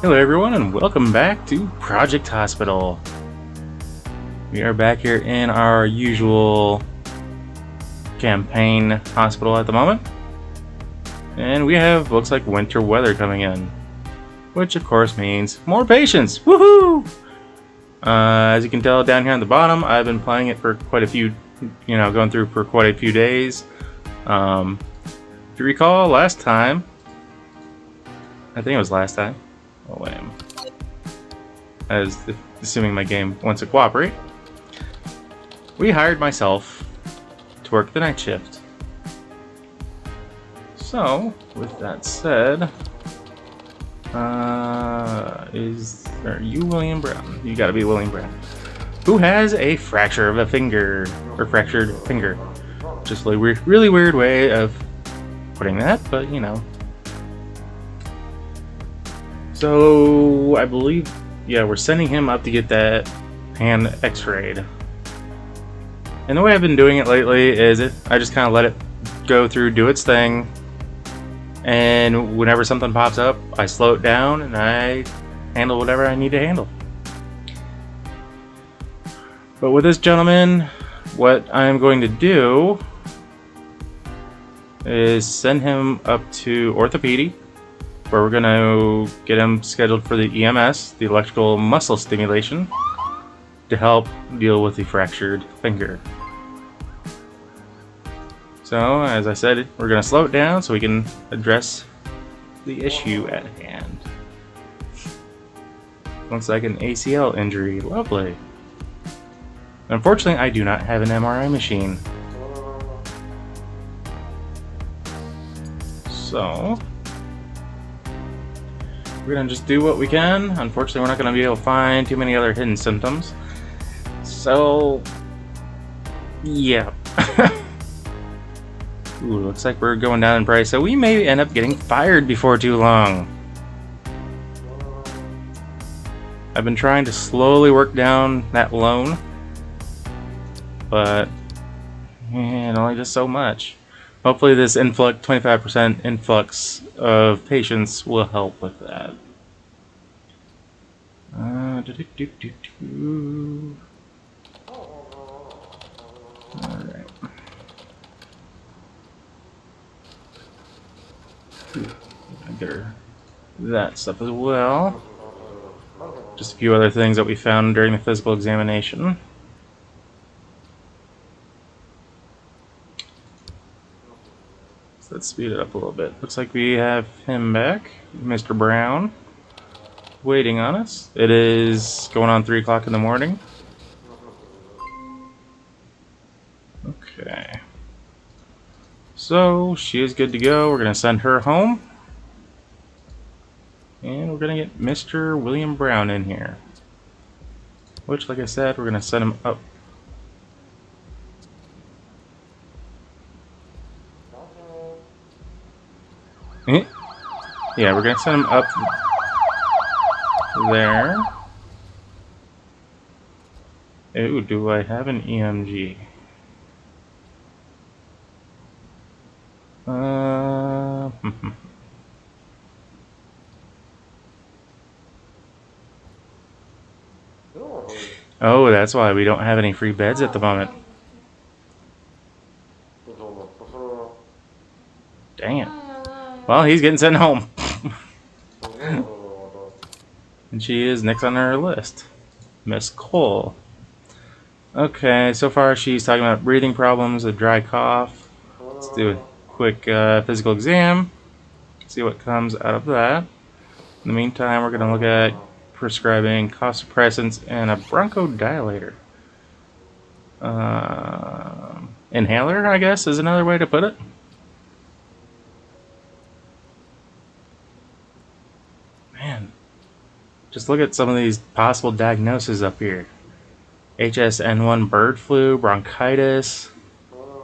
Hello everyone and welcome back to Project Hospital. We are back here in our usual campaign hospital at the moment. And we have, looks like, winter weather coming in. Which of course means more patients! Woohoo! As you can tell down here on the bottom, I've been playing it for quite a few, going through for quite a few days. If you recall last time, I think it was last time. Oh, wait. As assuming my game wants to cooperate. We hired myself to work the night shift. So, with that said, are you William Brown? You gotta be William Brown. Who has a fracture of a finger, or fractured finger. Just a really weird way of putting that, but you know. So, I believe, yeah, we're sending him up to get that hand x-rayed. And the way I've been doing it lately is I just kind of let it go through, do its thing, and whenever something pops up, I slow it down and I handle whatever I need to handle. But with this gentleman, what I'm going to do is send him up to orthopedic, where we're going to get him scheduled for the EMS, the electrical muscle stimulation, to help deal with the fractured finger. So, as I said, we're going to slow it down so we can address the issue at hand. Looks like an ACL injury. Lovely. Unfortunately, I do not have an MRI machine. So, we're going to just do what we can. Unfortunately, we're not going to be able to find too many other hidden symptoms. So, yeah. Ooh, looks like we're going down in price, so we may end up getting fired before too long. I've been trying to slowly work down that loan, but man, only just so much. Hopefully this 25% influx of patients will help with that. Alright. Get that stuff as well. Just a few other things that we found during the physical examination. Let's speed it up a little bit. Looks like we have him back, Mr. Brown, waiting on us. It is going on 3 o'clock in the morning. Okay. So, she is good to go. We're going to send her home. And we're going to get Mr. William Brown in here. Which, like I said, we're going to send him up. Yeah, we're going to send him up there. Ooh, do I have an EMG? Oh, that's why we don't have any free beds at the moment. Dang it. Well, he's getting sent home. And she is next on our list. Miss Cole. Okay, so far she's talking about breathing problems, a dry cough. Let's do a quick physical exam. See what comes out of that. In the meantime, we're going to look at prescribing cough suppressants and a bronchodilator. Inhaler, I guess, is another way to put it. Man, just look at some of these possible diagnoses up here. HSN1 bird flu, bronchitis,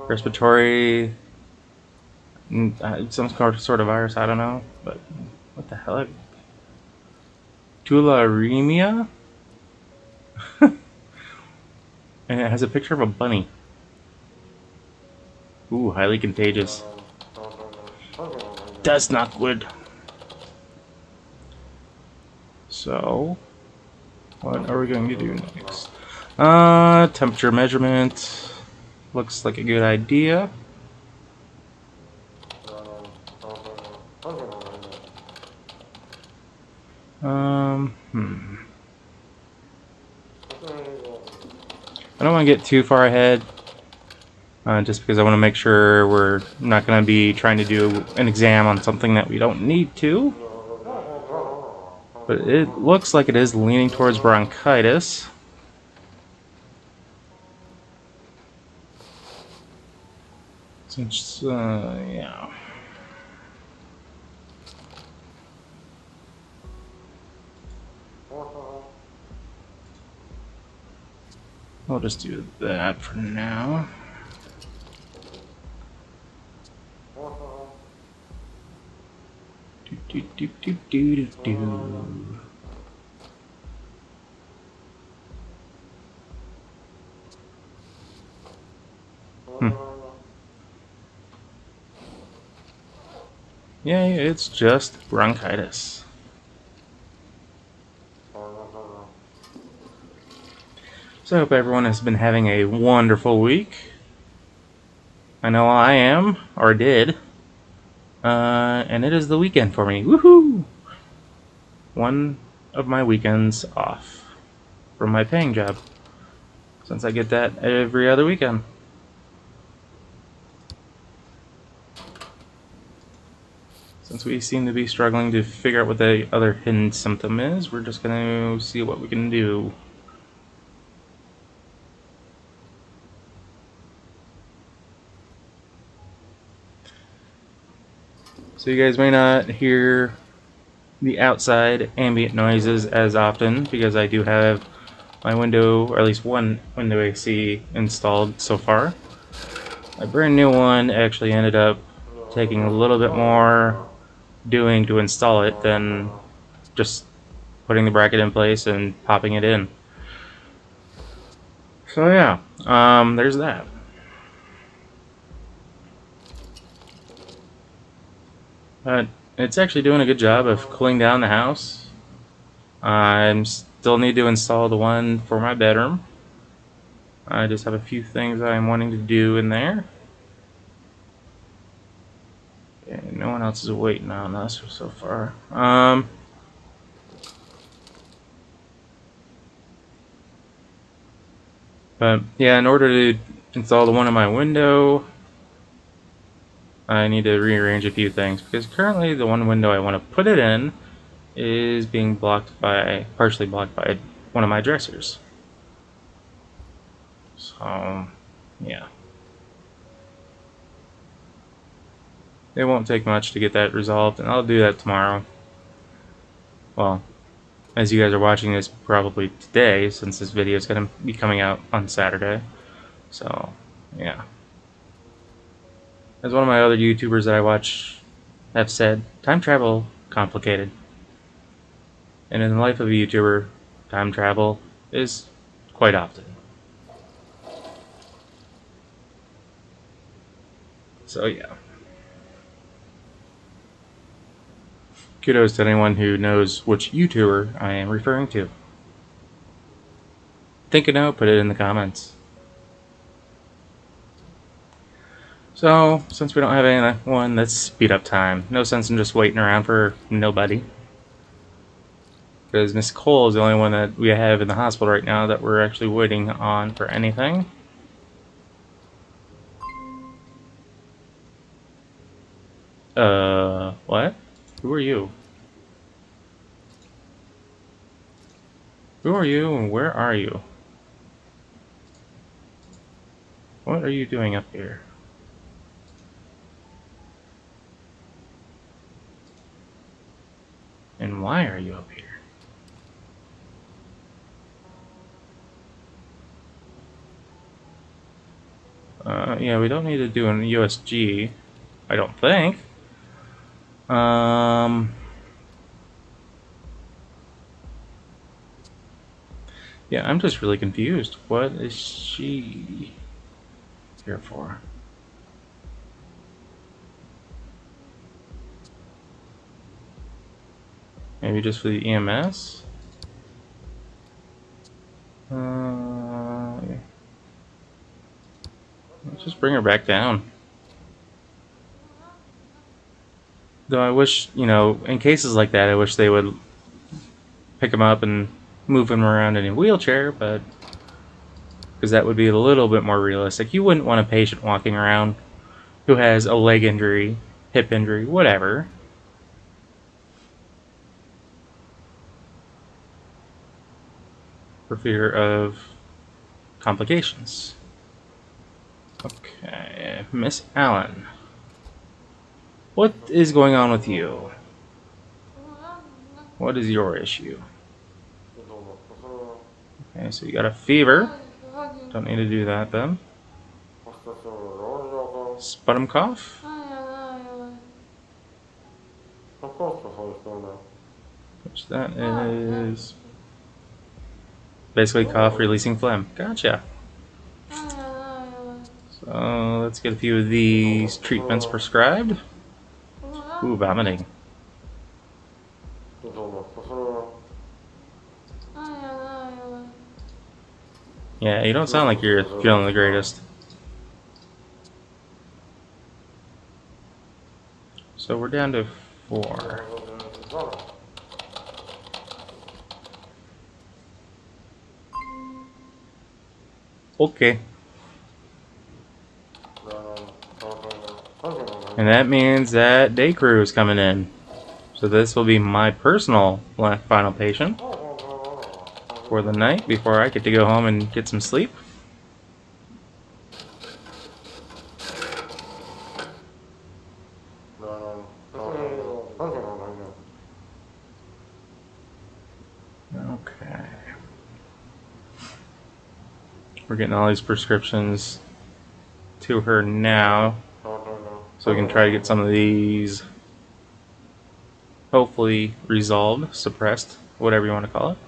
respiratory, some sort of virus, I don't know, but what the hell? Tularemia? And it has a picture of a bunny. Ooh, highly contagious. That's not good. So, what are we going to do next? Temperature measurement looks like a good idea. I don't want to get too far ahead, just because I want to make sure we're not going to be trying to do an exam on something that we don't need to. But it looks like it is leaning towards bronchitis. Since, yeah. I'll just do that for now. Do, do, do, do, do, do. Yeah, it's just bronchitis. So I hope everyone has been having a wonderful week. I know I am, or did. And it is the weekend for me. Woohoo! One of my weekends off from my paying job, since I get that every other weekend. Since we seem to be struggling to figure out what the other hidden symptom is, we're just going to see what we can do. So you guys may not hear the outside ambient noises as often because I do have my window, or at least one window AC installed so far. My brand new one actually ended up taking a little bit more doing to install it than just putting the bracket in place and popping it in. So yeah, there's that. But it's actually doing a good job of cooling down the house. I still need to install the one for my bedroom. I just have a few things I'm wanting to do in there. And no one else is waiting on us so far. But yeah, in order to install the one in my window, I need to rearrange a few things because currently the one window I want to put it in is being partially blocked by one of my dressers. So, yeah. It won't take much to get that resolved, and I'll do that tomorrow. Well, as you guys are watching this probably today, since this video is going to be coming out on Saturday. So, yeah. As one of my other YouTubers that I watch have said, time travel, complicated. And in the life of a YouTuber, time travel is quite often. So, yeah. Kudos to anyone who knows which YouTuber I am referring to. Think it out, put it in the comments. So, since we don't have anyone, let's speed up time. No sense in just waiting around for nobody. Because Miss Cole is the only one that we have in the hospital right now that we're actually waiting on for anything. What? Who are you? Who are you and where are you? What are you doing up here? And why are you up here? Yeah, we don't need to do an USG, I don't think. Yeah, I'm just really confused. What is she here for? Maybe just for the EMS? Let's just bring her back down. Though I wish, in cases like that, I wish they would pick him up and move him around in a wheelchair, but because that would be a little bit more realistic. You wouldn't want a patient walking around who has a leg injury, hip injury, whatever, for fear of complications. Okay, Miss Allen. What is going on with you? What is your issue? Okay, so you got a fever. Don't need to do that then. Sputum cough? Which that is basically cough releasing phlegm. Gotcha. So let's get a few of these treatments prescribed. Ooh, vomiting. Yeah, you don't sound like you're feeling the greatest. So we're down to 4. Okay. And that means that day crew is coming in. So this will be my personal final patient for the night before I get to go home and get some sleep. Okay. We're getting all these prescriptions to her now, so we can try to get some of these hopefully resolved, suppressed, whatever you want to call it.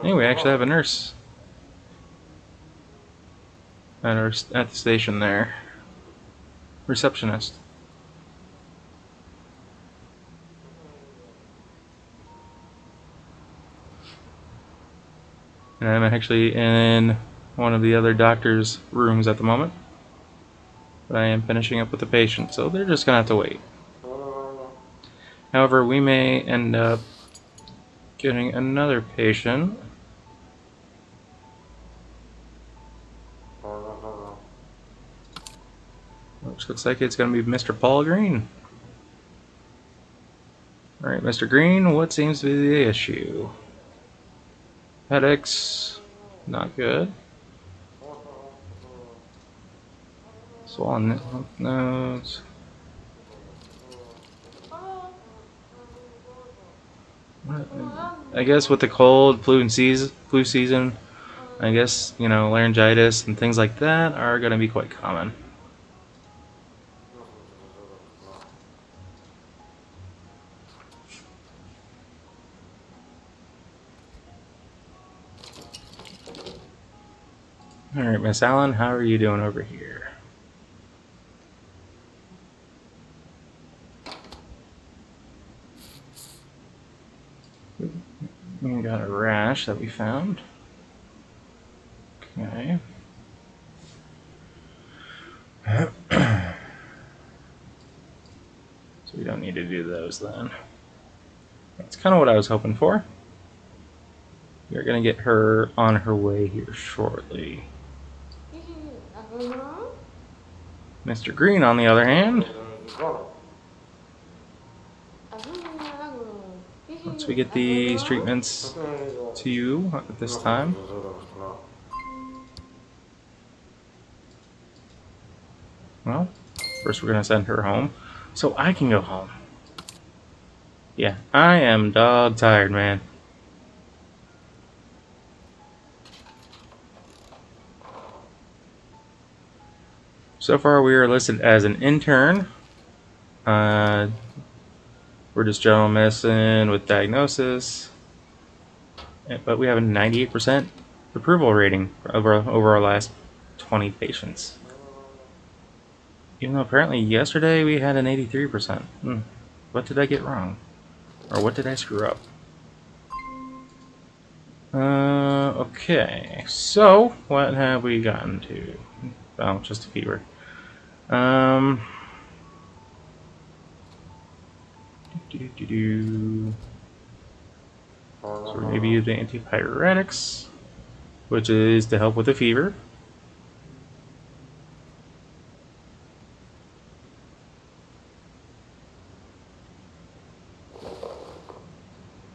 Hey, we actually have a nurse at the station there. Receptionist. And I'm actually in one of the other doctor's rooms at the moment. But I am finishing up with the patient, so they're just going to have to wait. However, we may end up getting another patient. Which looks like it's going to be Mr. Paul Green. Alright, Mr. Green, what seems to be the issue? Headaches, not good. Swollen nose. I guess with the cold, flu season, I guess, laryngitis and things like that are going to be quite common. Alright, Miss Allen, how are you doing over here? We got a rash that we found. Okay. So we don't need to do those then. That's kind of what I was hoping for. We're going to get her on her way here shortly. Mr. Green, on the other hand, once we get these treatments to you at this time. Well, first we're going to send her home so I can go home. Yeah, I am dog tired, man. So far we are listed as an intern. We're just general medicine with diagnosis. But we have a 98% approval rating over our last 20 patients. Even though apparently yesterday we had an 83%. What did I get wrong? Or what did I screw up? Okay. So, what have we gotten to? Oh, just a fever. So we're going to be using antipyretics, which is to help with the fever.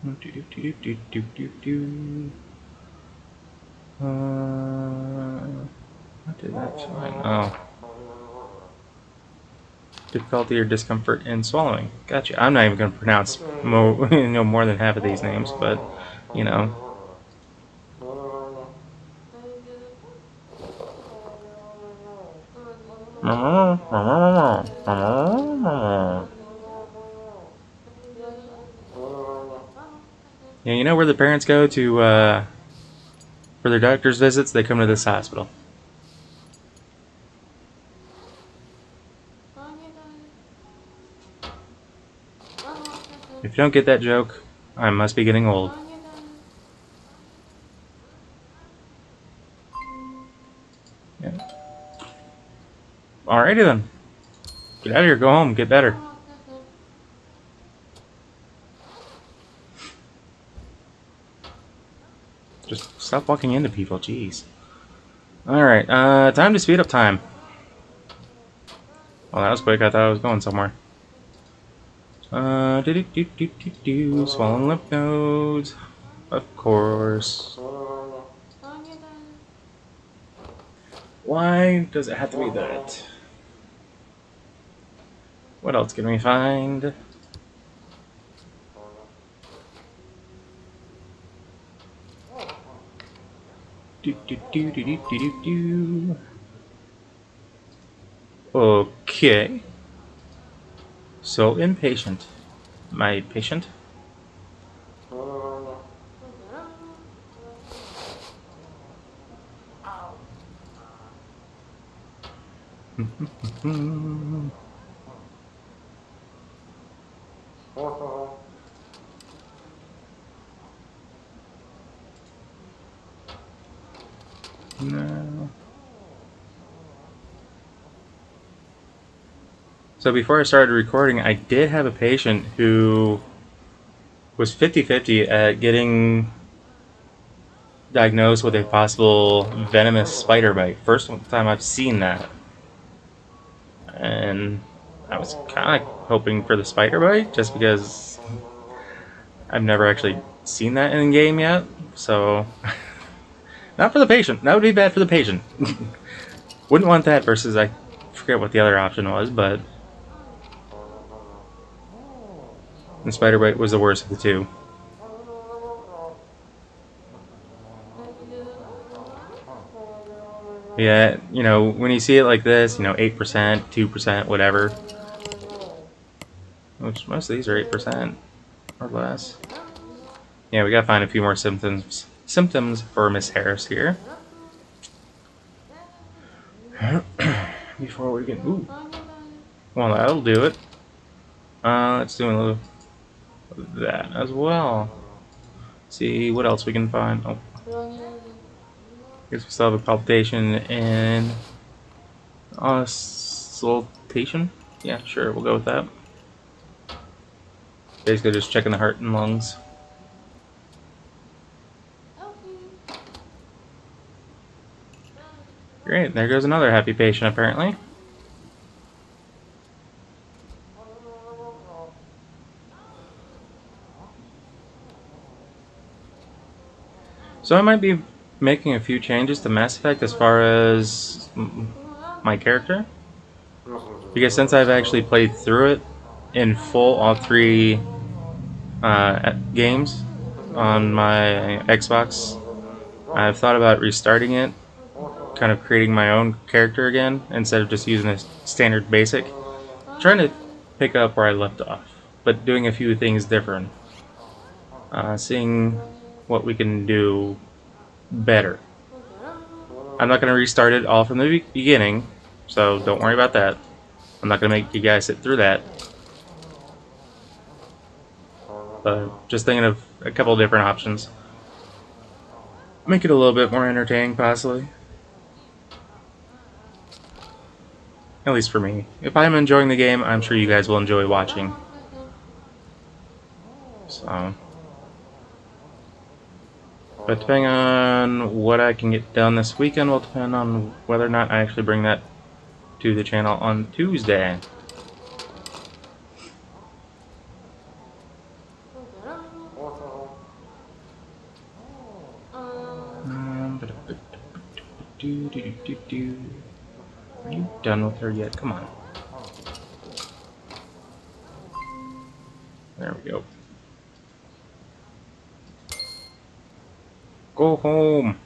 What did that find? Oh. Difficulty or discomfort in swallowing. Gotcha. I'm not even going to pronounce more than half of these names, but, you know. Yeah, you know where the parents go to for their doctor's visits? They come to this hospital. If you don't get that joke, I must be getting old. Yeah. Alrighty then. Get out of here, go home, get better. Just stop walking into people, jeez. Alright, time to speed up time. Well, that was quick, I thought I was going somewhere. Swollen lymph nodes. Of course. Why does it have to be that? What else can we find? Okay. So impatient. My patient? No. So before I started recording, I did have a patient who was 50-50 at getting diagnosed with a possible venomous spider bite. First time I've seen that. And I was kind of hoping for the spider bite, just because I've never actually seen that in game yet. So, not for the patient. That would be bad for the patient. Wouldn't want that versus, I forget what the other option was, but the spider bite was the worst of the two. Yeah, you know, when you see it like this, you know, 8%, 2%, whatever. Which most of these are 8% or less. Yeah, we gotta find a few more symptoms for Miss Harris here. Before we get... Ooh. Well, that'll do it. Let's do a little of that as well. See what else we can find. Oh. Guess we still have a palpitation and auscultation. Yeah, sure, we'll go with that. Basically just checking the heart and lungs. Great, there goes another happy patient apparently. So I might be making a few changes to Mass Effect as far as my character. Because since I've actually played through it in full, all three games on my Xbox, I've thought about restarting it, kind of creating my own character again, instead of just using a standard basic. Trying to pick up where I left off, but doing a few things different. Seeing what we can do better I'm not going to restart it all from the beginning, so don't worry about that. I'm not going to make you guys sit through that. But just thinking of a couple of different options. Make it a little bit more entertaining, possibly. At least for me. If I'm enjoying the game, I'm sure you guys will enjoy watching. So, but depending on what I can get done this weekend will depend on whether or not I actually bring that to the channel on Tuesday. Are you done with her yet? Come on. There we go. Go home.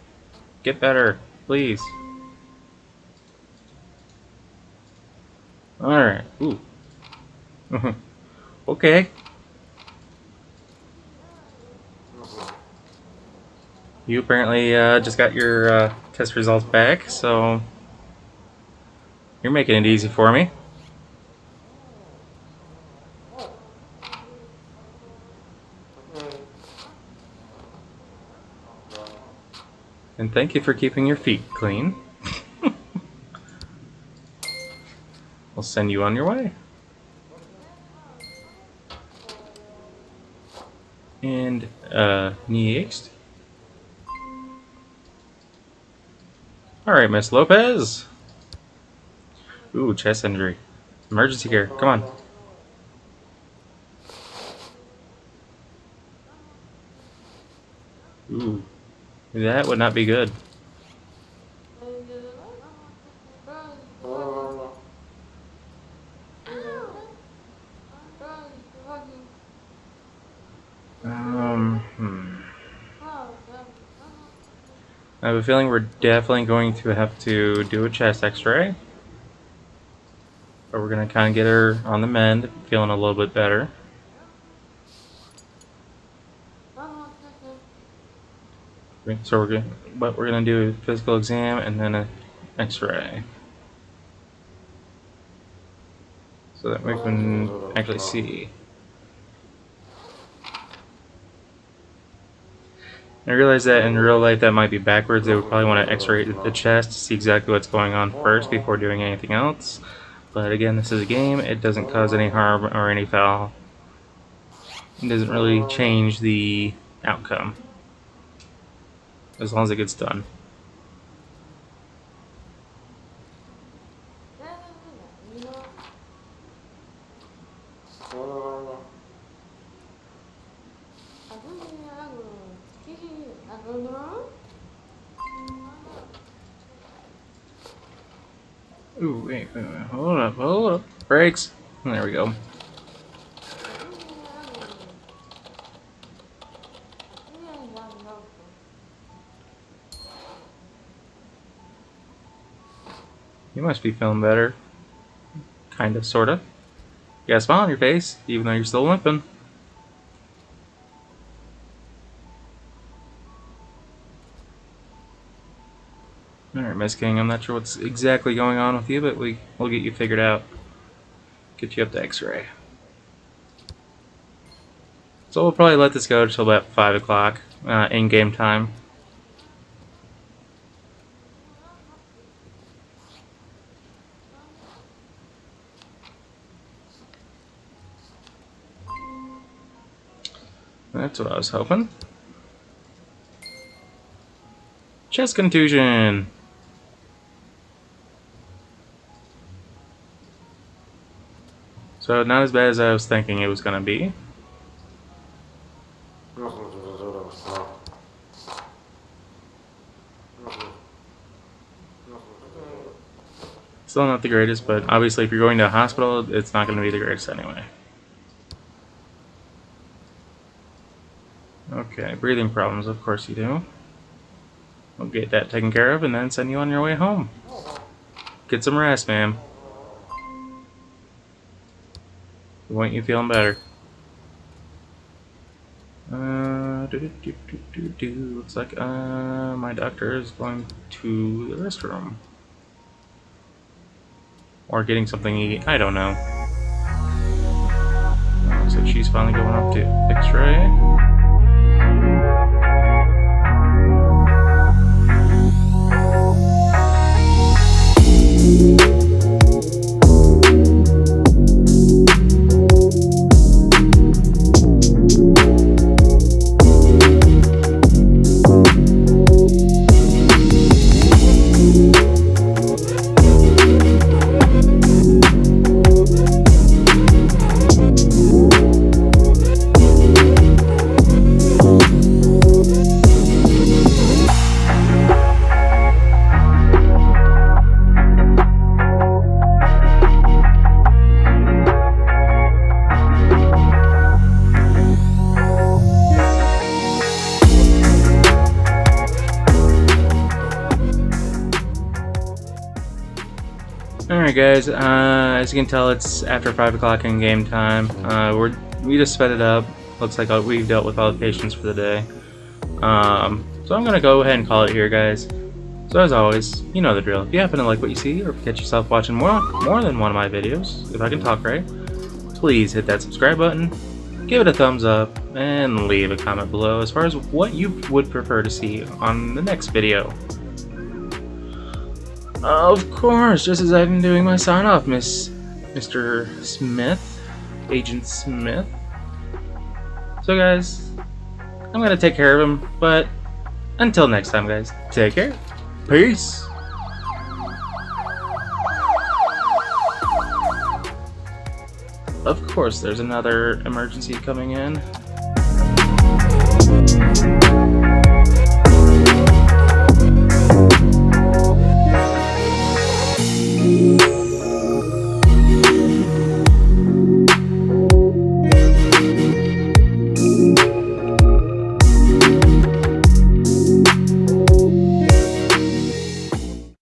Get better, please. Alright. Ooh. Okay. You apparently just got your test results back, so you're making it easy for me. And thank you for keeping your feet clean. We'll send you on your way. And next. Alright, Miss Lopez. Ooh, chest injury. Emergency care. Come on. Ooh. That would not be good. I have a feeling we're definitely going to have to do a chest x-ray. But we're going to kind of get her on the mend, feeling a little bit better. So what we're going to do is a physical exam and then an x-ray. So that we can actually see. I realize that in real life that might be backwards. They would probably want to x-ray the chest to see exactly what's going on first before doing anything else. But again, this is a game. It doesn't cause any harm or any foul. It doesn't really change the outcome, as long as it gets done. Ooh, wait, hold up. Brakes. There we go. You must be feeling better. Kinda, sorta. You got a smile on your face, even though you're still limping. Alright, Miss King, I'm not sure what's exactly going on with you, but we'll get you figured out. Get you up to x-ray. So we'll probably let this go until about 5 o'clock, in-game time. That's what I was hoping. Chest contusion! So not as bad as I was thinking it was going to be. Still not the greatest, but obviously if you're going to a hospital, it's not going to be the greatest anyway. Okay, breathing problems, of course you do. We'll get that taken care of and then send you on your way home. Get some rest, ma'am. We want you feeling better. Looks like my doctor is going to the restroom. Or getting something to eat. I don't know. Looks like she's finally going up to X-ray. Alright guys, as you can tell, it's after 5 o'clock in game time. We just sped it up. Looks like we've dealt with all the patients for the day. So I'm going to go ahead and call it here, guys. So as always, you know the drill. If you happen to like what you see, or if you catch yourself watching more than one of my videos, if I can talk right, please hit that subscribe button, give it a thumbs up, and leave a comment below as far as what you would prefer to see on the next video. Of course, just as I've been doing my sign-off, Mr. Smith, Agent Smith. So guys, I'm gonna take care of him, but until next time guys, take care. Peace! Of course, there's another emergency coming in.